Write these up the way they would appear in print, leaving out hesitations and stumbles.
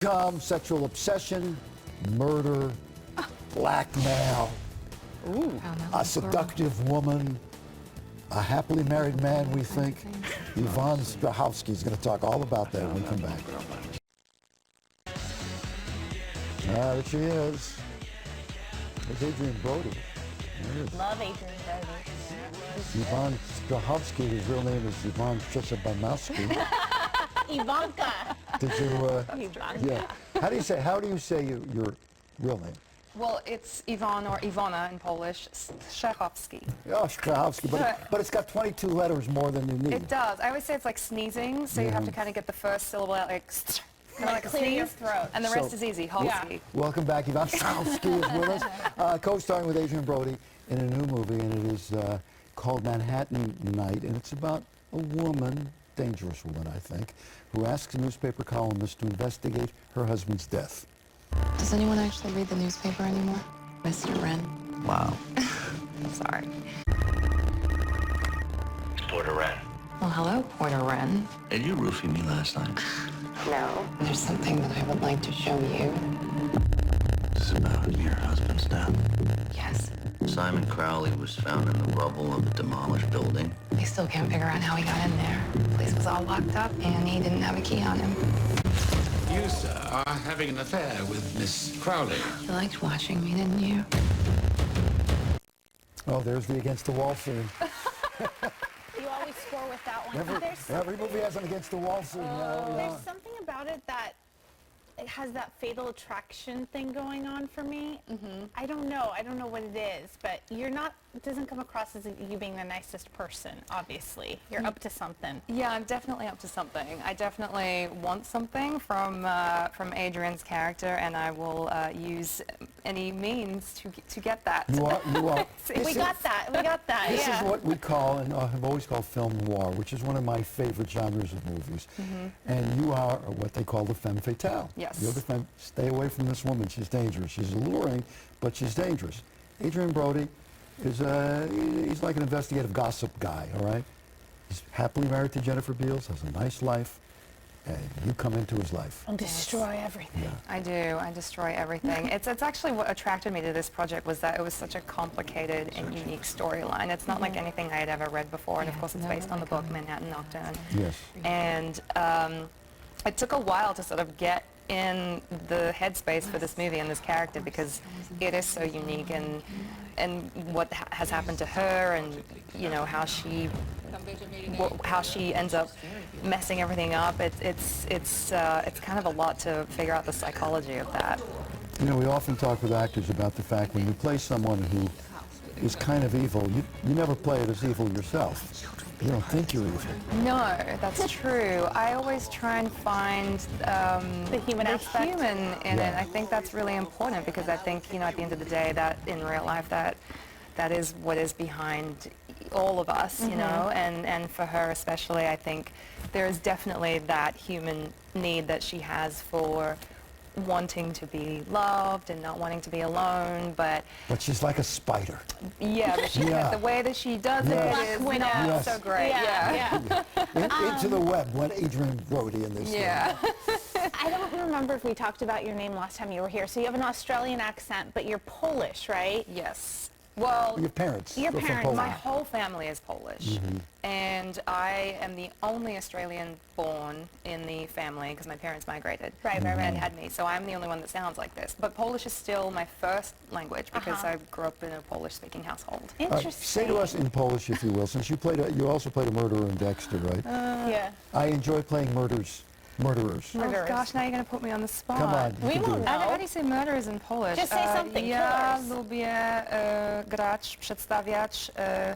Sexual obsession, murder, blackmail, a seductive woman, a happily married man, we think. Yvonne Strahovski is going to talk all about that when we come back. There she is. There's Adrienne Brody. Love Adrienne Brody. Yvonne Strahovski, whose real name is Yvonne Strahovski. Ivanka. Did you? Ivanka. Yeah. How do you say your real name? Well, it's Yvonne or Iwona in Polish, Strahovski. Oh, Strahovski, but it's got 22 letters more than you need. It does. I always say it's like sneezing, so you have to kind of get the first syllable out, like a clear your sneeze, throat. and the rest is easy. Holsky. Welcome back, Yvonne Strahovski is with us, co-starring with Adrienne Brody in a new movie, and it is called Manhattan Night, and it's about a woman, dangerous woman, I think, who asks a newspaper columnist to investigate her husband's death. Does anyone actually read the newspaper anymore? Mr. Wren. Wow. Sorry. Porter Wren. Well, hello, Porter Wren. Did you roofie me last night? No. There's something that I would like to show you. This is about your husband's death. Yes. Simon Crowley was found in the rubble of a demolished building. We still can't figure out how he got in there. The place was all locked up, and he didn't have a key on him. You, sir, are having an affair with Miss Crowley. You liked watching me, didn't you? Oh, there's the against the wall scene. You always score with that one. Every movie has an against the wall scene. There's something about it that it has that fatal attraction thing going on for me. I don't know what it is, but it doesn't come across as you being the nicest person, obviously. You're up to something. Yeah, I'm definitely up to something. I definitely want something from Adrienne's character, and I will use any means to get that. You are. We got that. This is what we call, and have always called film noir, which is one of my favorite genres of movies. And you are what they call the femme fatale. Yes. You're the femme. Stay away from this woman. She's dangerous. She's alluring, but she's dangerous. Adrienne Brody is he's like an investigative gossip guy, all right? He's happily married to Jennifer Beals, has a nice life, and you come into his life. And destroy everything. Yeah. I do. I destroy everything. It's actually what attracted me to this project was that it was such a complicated and unique storyline. It's not like anything I had ever read before, and of course it's based on the book Manhattan Nocturne. Yes. And it took a while to sort of get in the headspace for this movie and this character because it is so unique and what has happened to her and how she ends up messing everything up. It's kind of a lot to figure out the psychology of that. We often talk with actors about the fact when you play someone who is kind of evil, you never play it as evil yourself. You don't think you're evil. No, that's true. I always try and find the human aspect. Human in it. I think that's really important because I think, at the end of the day, that in real life, that is what is behind all of us, and for her especially, I think there is definitely that human need that she has for wanting to be loved and not wanting to be alone, but she's like a spider. Yeah, but the way that she does it is not so great. Into the web went Adrienne Brody in this. Yeah. I don't remember if we talked about your name last time you were here. So you have an Australian accent, but you're Polish, right? Yes. Well, your parents. My whole family is Polish, and I am the only Australian born in the family because my parents migrated and had me. So I'm the only one that sounds like this. But Polish is still my first language because I grew up in a Polish-speaking household. Interesting. Say to us in Polish, if you will, since you also played a murderer in Dexter, right? Yeah. I enjoy playing murderers. Oh gosh, now you're going to put me on the spot. Come on, we won't know. How do you say murderers in Polish? Just say something. Ja lubię grać, przedstawiać. I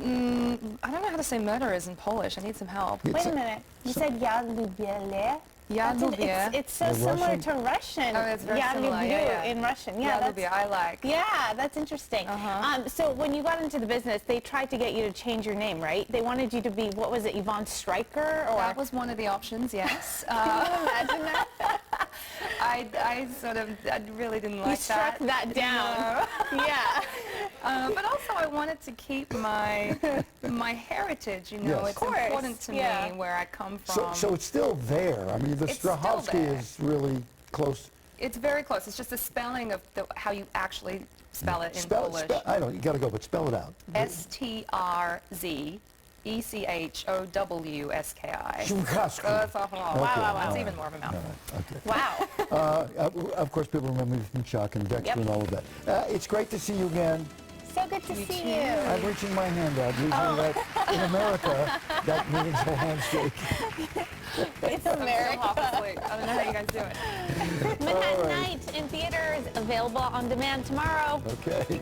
don't know how to say murderers in Polish. I need some help. Wait a minute. You said ja lubię. Ja lubię. It's so similar to Russian. Oh, it's very similar. In Russian. Ja lubię, I like. Yeah, that's interesting. So when you got into the business, they tried to get you to change your name, right? They wanted you to be, what was it, Yvonne Stryker? Or that was one of the options, yes. Can you imagine that? I really didn't like that. You struck that down. No. Yeah. But also I wanted to keep my heritage, you know. Yes. It's Of course, important to yeah. me where I come So, from. so it's still there. I mean, the It's still Strahovski there. is really close. It's very close. It's just the spelling of how you actually spell it in Polish. I know, you got to go, but spell it out. Strazoewski. Strahovski. That's even more of a mouthful. Okay. Wow. Of course, people remember me from Chuck and Dexter Yep. and all of that. It's great to see you again. So good to see you. I'm reaching my hand out. Usually that, in America, that means a handshake. It's I'm still America. half asleep. I don't know how you guys do it. Manhattan All right. Night in theaters, available on demand tomorrow. Okay.